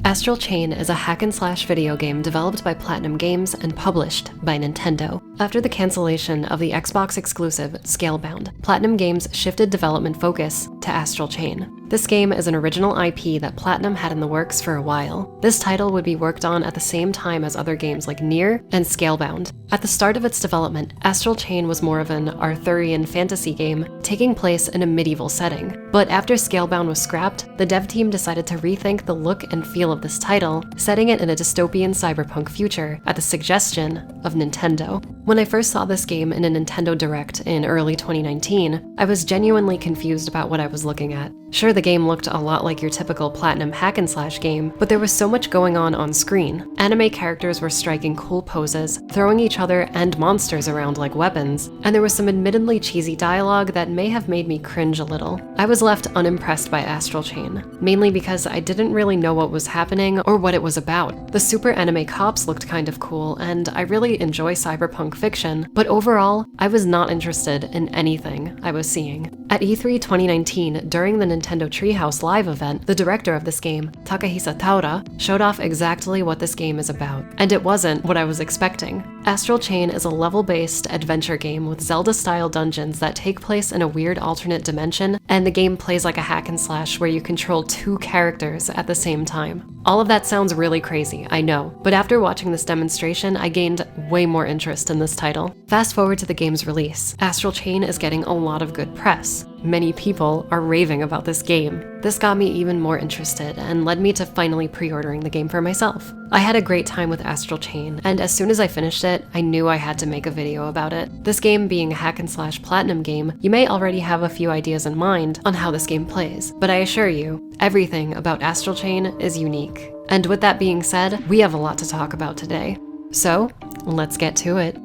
Astral Chain is a hack-and-slash video game developed by PlatinumGames and published by Nintendo. After the cancellation of the Xbox exclusive Scalebound, PlatinumGames shifted development focus to Astral Chain. This game is an original IP that Platinum had in the works for a while. This title would be worked on at the same time as other games like Nier and Scalebound. At the start of its development, Astral Chain was more of an Arthurian fantasy game taking place in a medieval setting. But after Scalebound was scrapped, the dev team decided to rethink the look and feel of this title, setting it in a dystopian cyberpunk future at the suggestion of Nintendo. When I first saw this game in a Nintendo Direct in early 2019, I was genuinely confused about what I was looking at. Sure, the game looked a lot like your typical Platinum hack-and-slash game, but there was so much going on screen. Anime characters were striking cool poses, throwing each other and monsters around like weapons, and there was some admittedly cheesy dialogue that may have made me cringe a little. I was left unimpressed by Astral Chain, mainly because I didn't really know what was happening or what it was about. The super anime cops looked kind of cool, and I really enjoy cyberpunk fiction, but overall, I was not interested in anything I was seeing. At E3 2019, during the Nintendo Treehouse Live event, the director of this game, Takahisa Taura, showed off exactly what this game is about, and it wasn't what I was expecting. Astral Chain is a level-based adventure game with Zelda-style dungeons that take place in a weird alternate dimension, and the game plays like a hack-and-slash where you control two characters at the same time. All of that sounds really crazy, I know, but after watching this demonstration, I gained way more interest in this title. Fast forward to the game's release. Astral Chain is getting a lot of good press. Many people are raving about this game. This got me even more interested and led me to finally pre-ordering the game for myself. I had a great time with Astral Chain, and as soon as I finished it, I knew I had to make a video about it. This game being a hack-and-slash Platinum game, you may already have a few ideas in mind on how this game plays, but I assure you, everything about Astral Chain is unique. And with that being said, we have a lot to talk about today. So, let's get to it.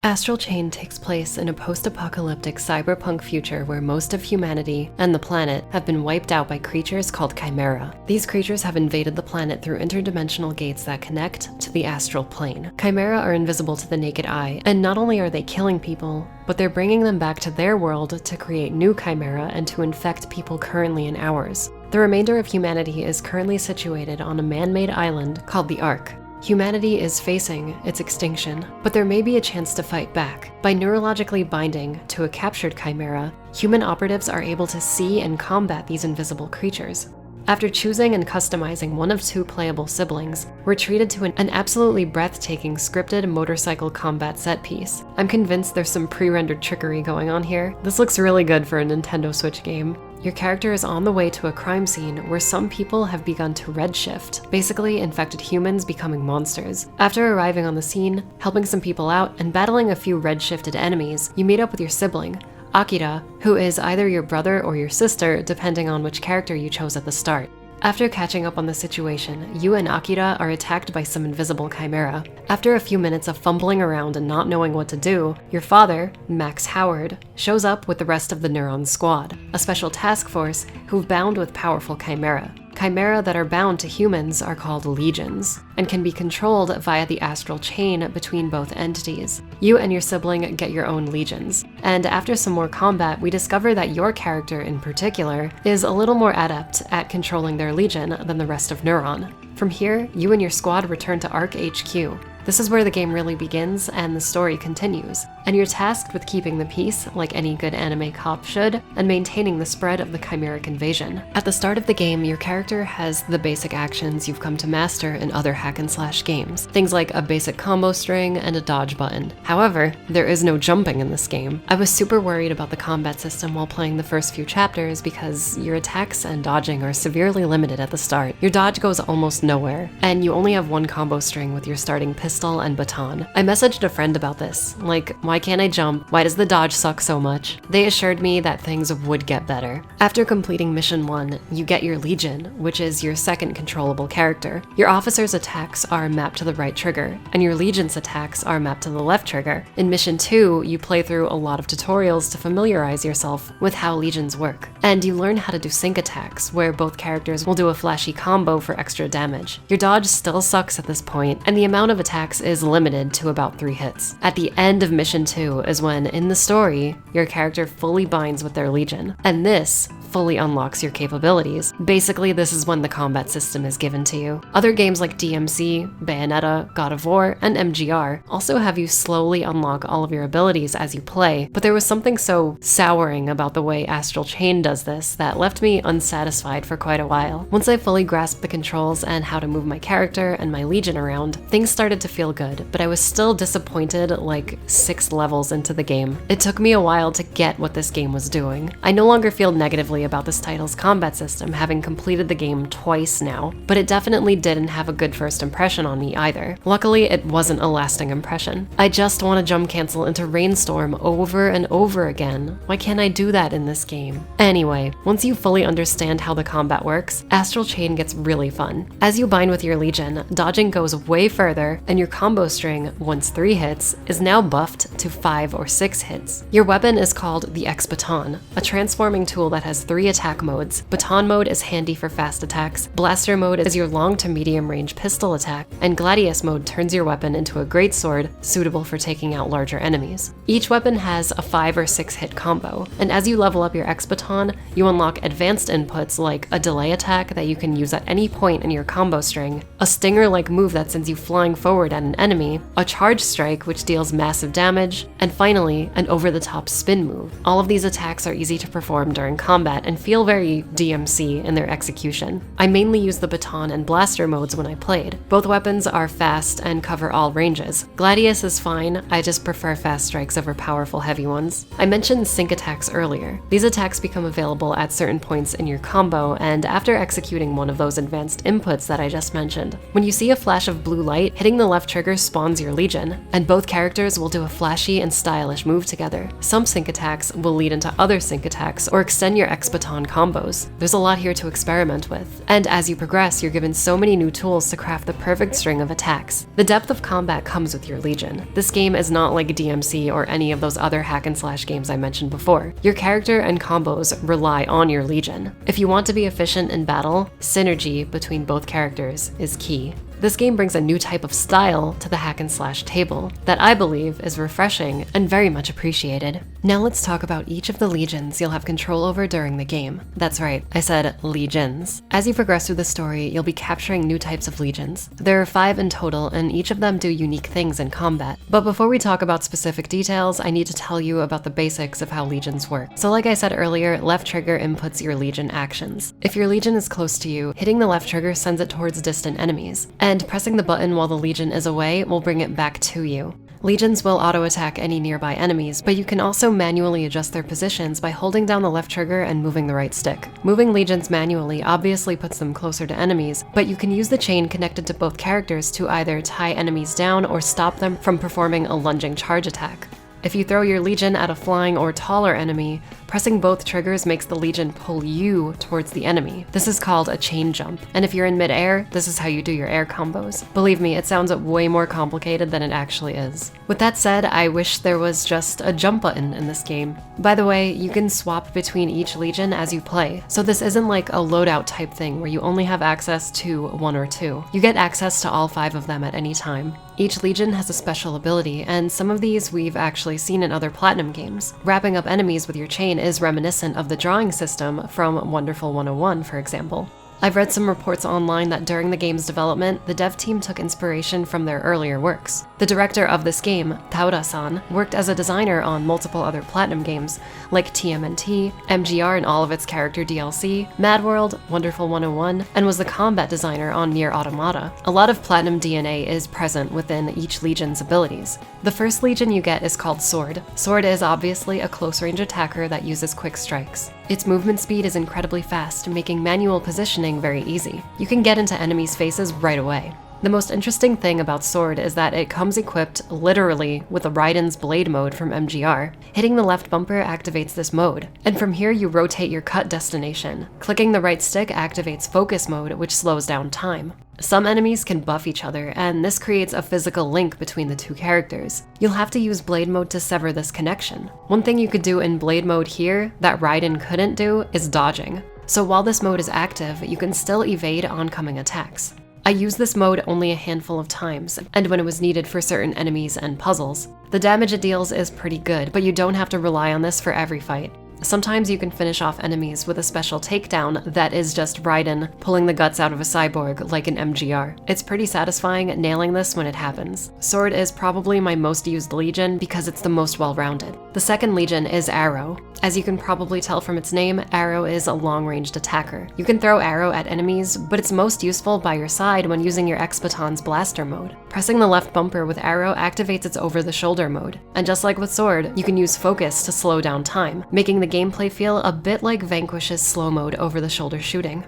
Astral Chain takes place in a post-apocalyptic cyberpunk future where most of humanity and the planet have been wiped out by creatures called Chimera. These creatures have invaded the planet through interdimensional gates that connect to the astral plane. Chimera are invisible to the naked eye, and not only are they killing people, but they're bringing them back to their world to create new Chimera and to infect people currently in ours. The remainder of humanity is currently situated on a man-made island called the Ark. Humanity is facing its extinction, but there may be a chance to fight back. By neurologically binding to a captured chimera, human operatives are able to see and combat these invisible creatures. After choosing and customizing one of two playable siblings, we're treated to an absolutely breathtaking scripted motorcycle combat set piece. I'm convinced there's some pre-rendered trickery going on here. This looks really good for a Nintendo Switch game. Your character is on the way to a crime scene where some people have begun to redshift, basically infected humans becoming monsters. After arriving on the scene, helping some people out, and battling a few redshifted enemies, you meet up with your sibling, Akira, who is either your brother or your sister, depending on which character you chose at the start. After catching up on the situation, you and Akira are attacked by some invisible chimera. After a few minutes of fumbling around and not knowing what to do, your father, Max Howard, shows up with the rest of the Neuron Squad, a special task force who've bound with powerful chimera. Chimera that are bound to humans are called legions, and can be controlled via the astral chain between both entities. You and your sibling get your own legions, and after some more combat, we discover that your character in particular is a little more adept at controlling their legion than the rest of Neuron. From here, you and your squad return to Ark HQ. This is where the game really begins and the story continues, and you're tasked with keeping the peace like any good anime cop should, and maintaining the spread of the chimeric invasion. At the start of the game, your character has the basic actions you've come to master in other hack-and-slash games, things like a basic combo string and a dodge button. However, there is no jumping in this game. I was super worried about the combat system while playing the first few chapters because your attacks and dodging are severely limited at the start. Your dodge goes almost nowhere, and you only have one combo string with your starting pistol and baton. I messaged a friend about this, like, why can't I jump? Why does the dodge suck so much? They assured me that things would get better. After completing Mission 1, you get your Legion, which is your second controllable character. Your officer's attacks are mapped to the right trigger, and your Legion's attacks are mapped to the left trigger. In Mission 2, you play through a lot of tutorials to familiarize yourself with how Legions work, and you learn how to do sync attacks, where both characters will do a flashy combo for extra damage. Your dodge still sucks at this point, and the amount of attacks is limited to about 3 hits. At the end of Mission Legion 2 is when, in the story, your character fully binds with their Legion, and this fully unlocks your capabilities. Basically, this is when the combat system is given to you. Other games like DMC, Bayonetta, God of War, and MGR also have you slowly unlock all of your abilities as you play, but there was something so souring about the way Astral Chain does this that left me unsatisfied for quite a while. Once I fully grasped the controls and how to move my character and my Legion around, things started to feel good, but I was still disappointed like 6 levels into the game. It took me a while to get what this game was doing. I no longer feel negatively about this title's combat system, having completed the game twice now, but it definitely didn't have a good first impression on me either. Luckily, it wasn't a lasting impression. I just want to jump cancel into Rainstorm over and over again. Why can't I do that in this game? Anyway, once you fully understand how the combat works, Astral Chain gets really fun. As you bind with your Legion, dodging goes way further, and your combo string, once 3 hits, is now buffed to 5 or 6 hits. Your weapon is called the X-Baton, a transforming tool that has 3 attack modes. Baton mode is handy for fast attacks, Blaster mode is your long to medium range pistol attack, and Gladius mode turns your weapon into a greatsword suitable for taking out larger enemies. Each weapon has a 5 or 6 hit combo, and as you level up your X-Baton, you unlock advanced inputs like a delay attack that you can use at any point in your combo string, a stinger-like move that sends you flying forward at an enemy, a charge strike which deals massive damage, and finally, an over-the-top spin move. All of these attacks are easy to perform during combat and feel very DMC in their execution. I mainly use the Baton and Blaster modes when I played. Both weapons are fast and cover all ranges. Gladius is fine, I just prefer fast strikes over powerful heavy ones. I mentioned sync attacks earlier. These attacks become available at certain points in your combo and after executing one of those advanced inputs that I just mentioned. When you see a flash of blue light, hitting the left trigger spawns your Legion, and both characters will do a flashy and stylish move together. Some sync attacks will lead into other sync attacks or extend your X-Baton combos. There's a lot here to experiment with, and as you progress, you're given so many new tools to craft the perfect string of attacks. The depth of combat comes with your Legion. This game is not like DMC or any of those other hack and slash games I mentioned before. Your character and combos rely on your Legion. If you want to be efficient in battle, synergy between both characters is key. This game brings a new type of style to the hack and slash table that I believe is refreshing and very much appreciated. Now let's talk about each of the legions you'll have control over during the game. That's right, I said legions. As you progress through the story, you'll be capturing new types of legions. There are 5 in total, and each of them do unique things in combat. But before we talk about specific details, I need to tell you about the basics of how legions work. So like I said earlier, left trigger inputs your legion actions. If your legion is close to you, hitting the left trigger sends it towards distant enemies, and pressing the button while the legion is away will bring it back to you. Legions will auto-attack any nearby enemies, but you can also manually adjust their positions by holding down the left trigger and moving the right stick. Moving legions manually obviously puts them closer to enemies, but you can use the chain connected to both characters to either tie enemies down or stop them from performing a lunging charge attack. If you throw your legion at a flying or taller enemy, pressing both triggers makes the legion pull you towards the enemy. This is called a chain jump, and if you're in mid-air, this is how you do your air combos. Believe me, it sounds way more complicated than it actually is. With that said, I wish there was just a jump button in this game. By the way, you can swap between each legion as you play, so this isn't like a loadout type thing where you only have access to 1 or 2. You get access to all 5 of them at any time. Each legion has a special ability, and some of these we've actually seen in other Platinum games. Wrapping up enemies with your chain is reminiscent of the drawing system from Wonderful 101, for example. I've read some reports online that during the game's development, the dev team took inspiration from their earlier works. The director of this game, Taura-san, worked as a designer on multiple other Platinum games, like TMNT, MGR and all of its character DLC, Mad World, Wonderful 101, and was the combat designer on Nier Automata. A lot of Platinum DNA is present within each legion's abilities. The first legion you get is called Sword. Sword is obviously a close-range attacker that uses quick strikes. Its movement speed is incredibly fast, making manual positioning very easy. You can get into enemies' faces right away. The most interesting thing about Sword is that it comes equipped literally with a Raiden's Blade mode from MGR. Hitting the left bumper activates this mode, and from here you rotate your cut destination. Clicking the right stick activates Focus mode, which slows down time. Some enemies can buff each other, and this creates a physical link between the 2 characters. You'll have to use Blade mode to sever this connection. One thing you could do in Blade mode here that Raiden couldn't do is dodging. So while this mode is active, you can still evade oncoming attacks. I used this mode only a handful of times, and when it was needed for certain enemies and puzzles. The damage it deals is pretty good, but you don't have to rely on this for every fight. Sometimes you can finish off enemies with a special takedown that is just Raiden pulling the guts out of a cyborg like an MGR. It's pretty satisfying nailing this when it happens. Sword is probably my most used Legion because it's the most well-rounded. The second Legion is Arrow. As you can probably tell from its name, Arrow is a long-ranged attacker. You can throw Arrow at enemies, but it's most useful by your side when using your X-Baton's blaster mode. Pressing the left bumper with Arrow activates its over-the-shoulder mode. And just like with Sword, you can use Focus to slow down time, making the gameplay feel a bit like Vanquish's slow mode over-the-shoulder shooting.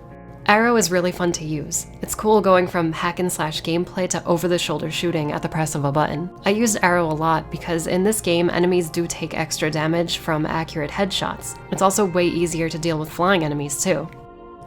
Arrow is really fun to use. It's cool going from hack-and-slash gameplay to over-the-shoulder shooting at the press of a button. I used Arrow a lot because in this game, enemies do take extra damage from accurate headshots. It's also way easier to deal with flying enemies too.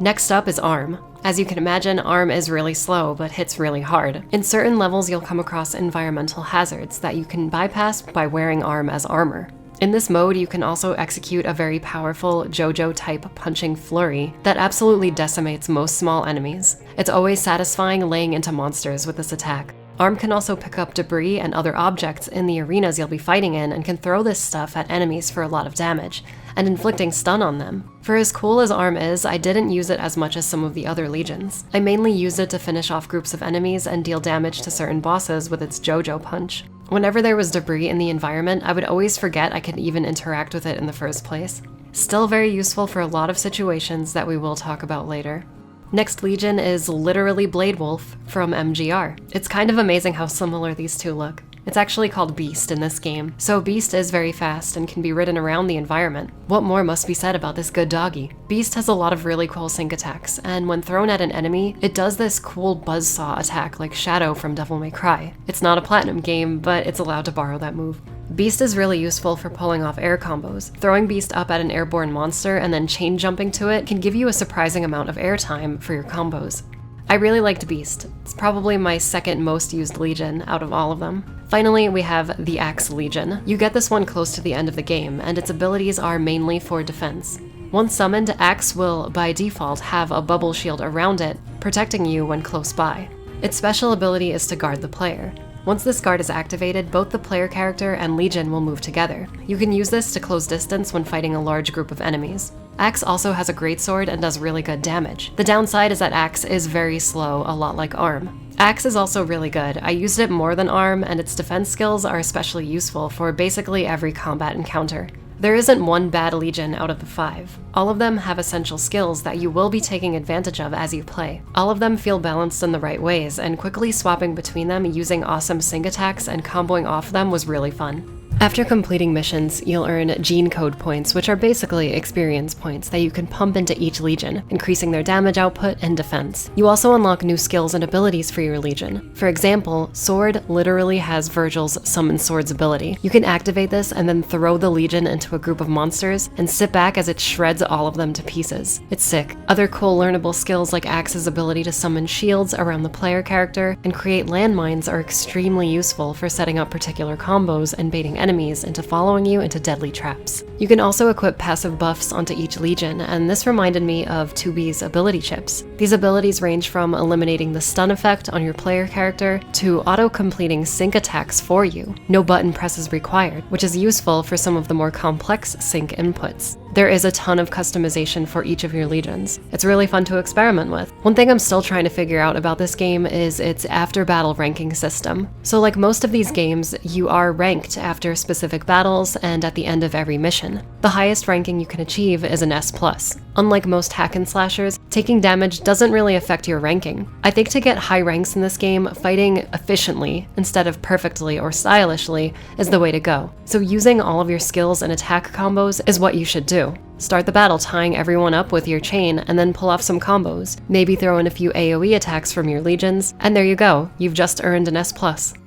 Next up is Arm. As you can imagine, Arm is really slow, but hits really hard. In certain levels, you'll come across environmental hazards that you can bypass by wearing Arm as armor. In this mode, you can also execute a very powerful JoJo-type punching flurry that absolutely decimates most small enemies. It's always satisfying laying into monsters with this attack. Arm can also pick up debris and other objects in the arenas you'll be fighting in and can throw this stuff at enemies for a lot of damage, and inflicting stun on them. For as cool as Arm is, I didn't use it as much as some of the other legions. I mainly used it to finish off groups of enemies and deal damage to certain bosses with its JoJo punch. Whenever there was debris in the environment, I would always forget I could even interact with it in the first place. Still very useful for a lot of situations that we will talk about later. Next Legion is literally Blade Wolf from MGR. It's kind of amazing how similar these two look. It's actually called Beast in this game, so Beast is very fast and can be ridden around the environment. What more must be said about this good doggy? Beast has a lot of really cool sync attacks, and when thrown at an enemy, it does this cool buzzsaw attack like Shadow from Devil May Cry. It's not a Platinum game, but it's allowed to borrow that move. Beast is really useful for pulling off air combos. Throwing Beast up at an airborne monster and then chain jumping to it can give you a surprising amount of air time for your combos. I really liked Beast. It's probably my second most used Legion out of all of them. Finally, we have the Axe Legion. You get this one close to the end of the game, and its abilities are mainly for defense. Once summoned, Axe will, by default, have a bubble shield around it, protecting you when close by. Its special ability is to guard the player. Once this guard is activated, both the player character and Legion will move together. You can use this to close distance when fighting a large group of enemies. Axe also has a greatsword and does really good damage. The downside is that Axe is very slow, a lot like Arm. Axe is also really good. I used it more than Arm, and its defense skills are especially useful for basically every combat encounter. There isn't one bad Legion out of the 5. All of them have essential skills that you will be taking advantage of as you play. All of them feel balanced in the right ways, and quickly swapping between them using awesome sync attacks and comboing off them was really fun. After completing missions, you'll earn gene code points, which are basically experience points that you can pump into each Legion, increasing their damage output and defense. You also unlock new skills and abilities for your Legion. For example, Sword literally has Virgil's Summon Swords ability. You can activate this and then throw the Legion into a group of monsters and sit back as it shreds all of them to pieces. It's sick. Other cool learnable skills like Axe's ability to summon shields around the player character and create landmines are extremely useful for setting up particular combos and baiting enemies into following you into deadly traps. You can also equip passive buffs onto each Legion, and this reminded me of 2B's ability chips. These abilities range from eliminating the stun effect on your player character to auto-completing sync attacks for you. No button presses required, which is useful for some of the more complex sync inputs. There is a ton of customization for each of your Legions. It's really fun to experiment with. One thing I'm still trying to figure out about this game is its after-battle ranking system. So like most of these games, you are ranked after specific battles and at the end of every mission. The highest ranking you can achieve is an S+. Unlike most hack and slashers, taking damage doesn't really affect your ranking. I think to get high ranks in this game, fighting efficiently instead of perfectly or stylishly is the way to go. So using all of your skills and attack combos is what you should do. Start the battle tying everyone up with your chain and then pull off some combos. Maybe throw in a few AoE attacks from your Legions, and there you go, you've just earned an S+.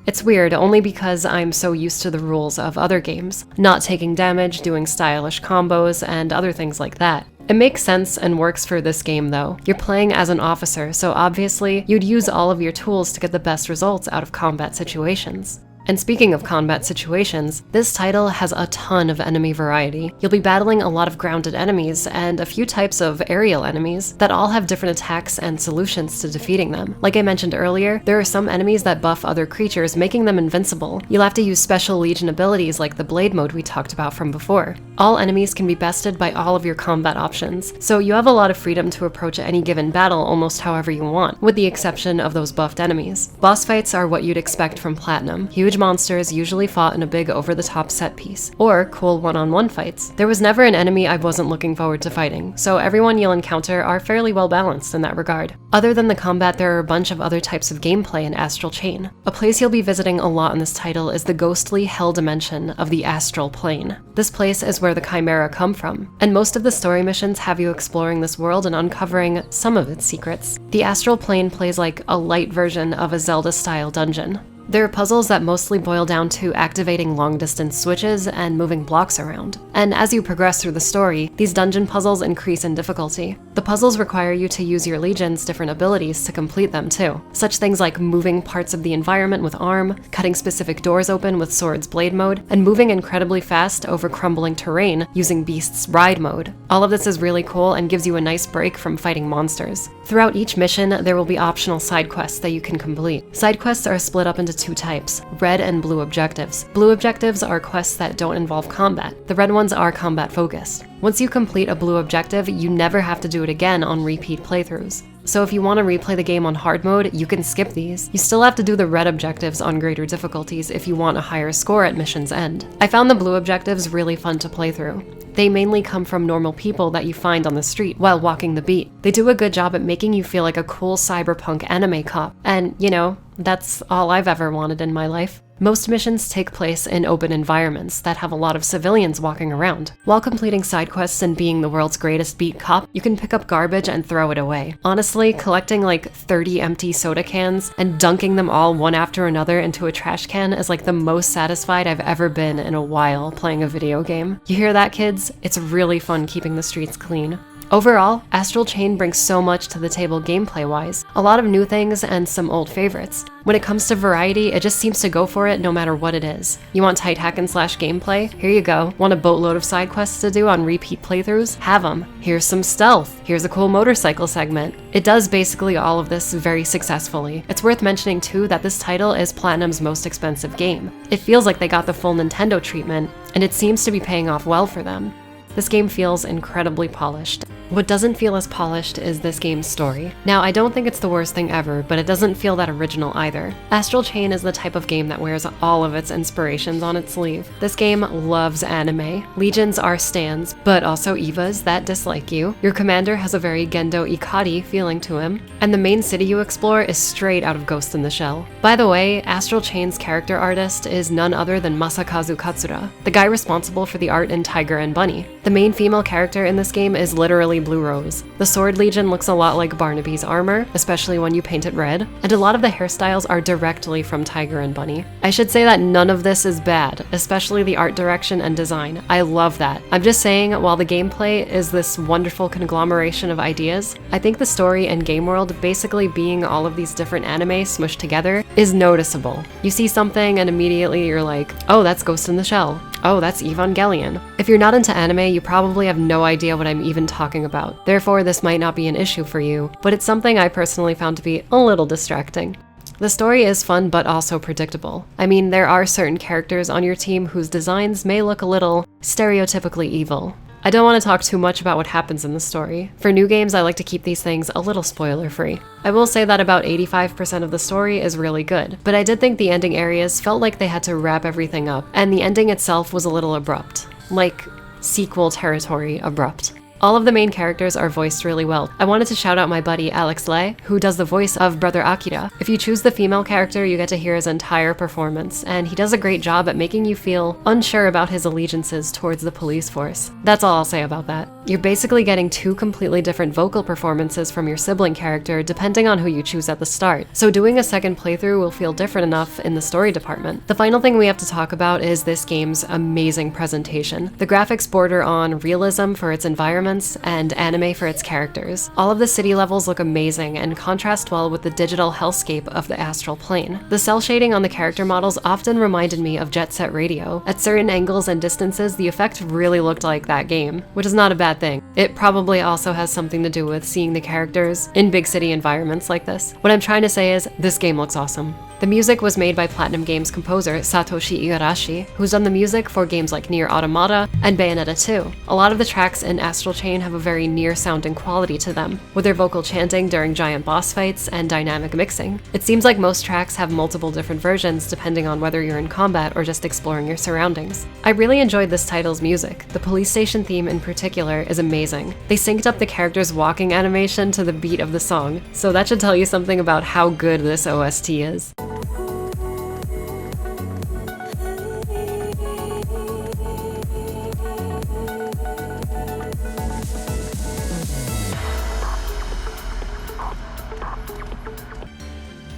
It's weird only because I'm so used to the rules of other games, not taking damage, doing stylish combos, and other things like that. It makes sense and works for this game though. You're playing as an officer, so obviously you'd use all of your tools to get the best results out of combat situations. And speaking of combat situations, this title has a ton of enemy variety. You'll be battling a lot of grounded enemies and a few types of aerial enemies that all have different attacks and solutions to defeating them. Like I mentioned earlier, there are some enemies that buff other creatures, making them invincible. You'll have to use special Legion abilities like the Blade mode we talked about from before. All enemies can be bested by all of your combat options, so you have a lot of freedom to approach any given battle almost however you want, with the exception of those buffed enemies. Boss fights are what you'd expect from Platinum. Huge monsters usually fought in a big over-the-top set piece, or cool one-on-one fights. There was never an enemy I wasn't looking forward to fighting, so everyone you'll encounter are fairly well balanced in that regard. Other than the combat, there are a bunch of other types of gameplay in Astral Chain. A place you'll be visiting a lot in this title is the ghostly hell dimension of the Astral Plane. This place is where the Chimera come from, and most of the story missions have you exploring this world and uncovering some of its secrets. The Astral Plane plays like a light version of a Zelda-style dungeon. There are puzzles that mostly boil down to activating long-distance switches and moving blocks around. And as you progress through the story, these dungeon puzzles increase in difficulty. The puzzles require you to use your Legion's different abilities to complete them too. Such things like moving parts of the environment with arm, cutting specific doors open with Sword's Blade mode, and moving incredibly fast over crumbling terrain using Beast's Ride mode. All of this is really cool and gives you a nice break from fighting monsters. Throughout each mission, there will be optional side quests that you can complete. Side quests are split up into two types, red and blue objectives. Blue objectives are quests that don't involve combat. The red ones are combat focused. Once you complete a blue objective, you never have to do it again on repeat playthroughs. So if you want to replay the game on hard mode, you can skip these. You still have to do the red objectives on greater difficulties if you want a higher score at mission's end. I found the blue objectives really fun to play through. They mainly come from normal people that you find on the street while walking the beat. They do a good job at making you feel like a cool cyberpunk anime cop. And, you know, that's all I've ever wanted in my life. Most missions take place in open environments that have a lot of civilians walking around. While completing side quests and being the world's greatest beat cop, you can pick up garbage and throw it away. Honestly, collecting like 30 empty soda cans and dunking them all one after another into a trash can is like the most satisfied I've ever been in a while playing a video game. You hear that, kids? It's really fun keeping the streets clean. Overall, Astral Chain brings so much to the table gameplay-wise, a lot of new things and some old favorites. When it comes to variety, it just seems to go for it no matter what it is. You want tight hack and slash gameplay? Here you go. Want a boatload of side quests to do on repeat playthroughs? Have them. Here's some stealth. Here's a cool motorcycle segment. It does basically all of this very successfully. It's worth mentioning too that this title is Platinum's most expensive game. It feels like they got the full Nintendo treatment, and it seems to be paying off well for them. This game feels incredibly polished. What doesn't feel as polished is this game's story. Now, I don't think it's the worst thing ever, but it doesn't feel that original either. Astral Chain is the type of game that wears all of its inspirations on its sleeve. This game loves anime. Legions are stans, but also Evas that dislike you. Your commander has a very Gendo Ikari feeling to him, and the main city you explore is straight out of Ghost in the Shell. By the way, Astral Chain's character artist is none other than Masakazu Katsura, the guy responsible for the art in Tiger and Bunny. The main female character in this game is literally Blue Rose. The Sword Legion looks a lot like Barnaby's armor, especially when you paint it red, and a lot of the hairstyles are directly from Tiger and Bunny. I should say that none of this is bad, especially the art direction and design. I love that. I'm just saying, while the gameplay is this wonderful conglomeration of ideas, I think the story and game world basically being all of these different anime smushed together is noticeable. You see something and immediately you're like, oh, that's Ghost in the Shell. Oh, that's Evangelion. If you're not into anime, you probably have no idea what I'm even talking about. Therefore, this might not be an issue for you, but it's something I personally found to be a little distracting. The story is fun, but also predictable. I mean, there are certain characters on your team whose designs may look a little stereotypically evil. I don't want to talk too much about what happens in the story. For new games, I like to keep these things a little spoiler-free. I will say that about 85% of the story is really good, but I did think the ending areas felt like they had to wrap everything up, and the ending itself was a little abrupt. Like, sequel territory abrupt. All of the main characters are voiced really well. I wanted to shout out my buddy Alex Lay, who does the voice of Brother Akira. If you choose the female character, you get to hear his entire performance, and he does a great job at making you feel unsure about his allegiances towards the police force. That's all I'll say about that. You're basically getting two completely different vocal performances from your sibling character depending on who you choose at the start, so doing a second playthrough will feel different enough in the story department. The final thing we have to talk about is this game's amazing presentation. The graphics border on realism for its environments and anime for its characters. All of the city levels look amazing and contrast well with the digital hellscape of the astral plane. The cell shading on the character models often reminded me of Jet Set Radio. At certain angles and distances, the effect really looked like that game, which is not a bad thing. It probably also has something to do with seeing the characters in big city environments like this. What I'm trying to say is, this game looks awesome. The music was made by PlatinumGames composer Satoshi Igarashi, who's done the music for games like Nier Automata and Bayonetta 2. A lot of the tracks in Astral Chain have a very Nier-sounding quality to them, with their vocal chanting during giant boss fights and dynamic mixing. It seems like most tracks have multiple different versions depending on whether you're in combat or just exploring your surroundings. I really enjoyed this title's music. The police station theme in particular is amazing. They synced up the characters' walking animation to the beat of the song, so that should tell you something about how good this OST is.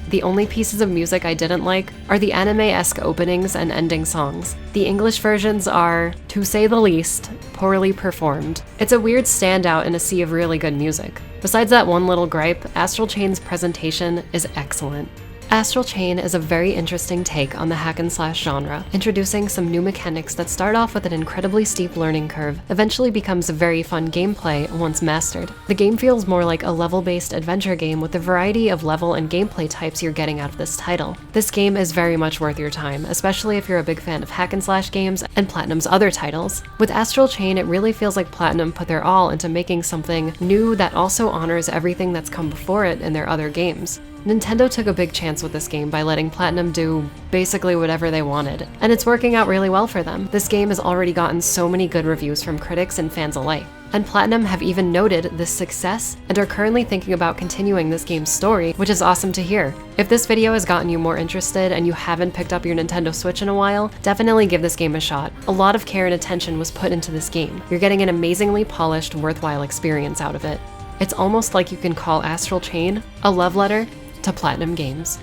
The only pieces of music I didn't like are the anime-esque openings and ending songs. The English versions are, to say the least, poorly performed. It's a weird standout in a sea of really good music. Besides that one little gripe, Astral Chain's presentation is excellent. Astral Chain is a very interesting take on the hack-and-slash genre, introducing some new mechanics that start off with an incredibly steep learning curve, eventually becomes a very fun gameplay once mastered. The game feels more like a level-based adventure game with the variety of level and gameplay types you're getting out of this title. This game is very much worth your time, especially if you're a big fan of hack-and-slash games and Platinum's other titles. With Astral Chain, it really feels like Platinum put their all into making something new that also honors everything that's come before it in their other games. Nintendo took a big chance with this game by letting Platinum do basically whatever they wanted, and it's working out really well for them. This game has already gotten so many good reviews from critics and fans alike, and Platinum have even noted this success and are currently thinking about continuing this game's story, which is awesome to hear. If this video has gotten you more interested and you haven't picked up your Nintendo Switch in a while, definitely give this game a shot. A lot of care and attention was put into this game. You're getting an amazingly polished, worthwhile experience out of it. It's almost like you can call Astral Chain a love letter to PlatinumGames.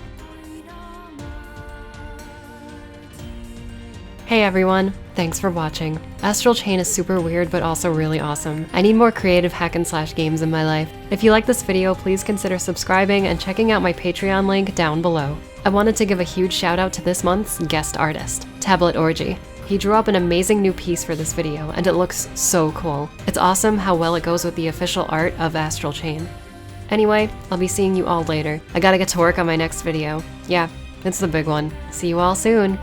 Hey everyone, thanks for watching. Astral Chain is super weird but also really awesome. I need more creative hack-and-slash games in my life. If you like this video, please consider subscribing and checking out my Patreon link down below. I wanted to give a huge shout out to this month's guest artist, Tablet Orgy. He drew up an amazing new piece for this video and it looks so cool. It's awesome how well it goes with the official art of Astral Chain. Anyway, I'll be seeing you all later. I gotta get to work on my next video. Yeah, it's the big one. See you all soon!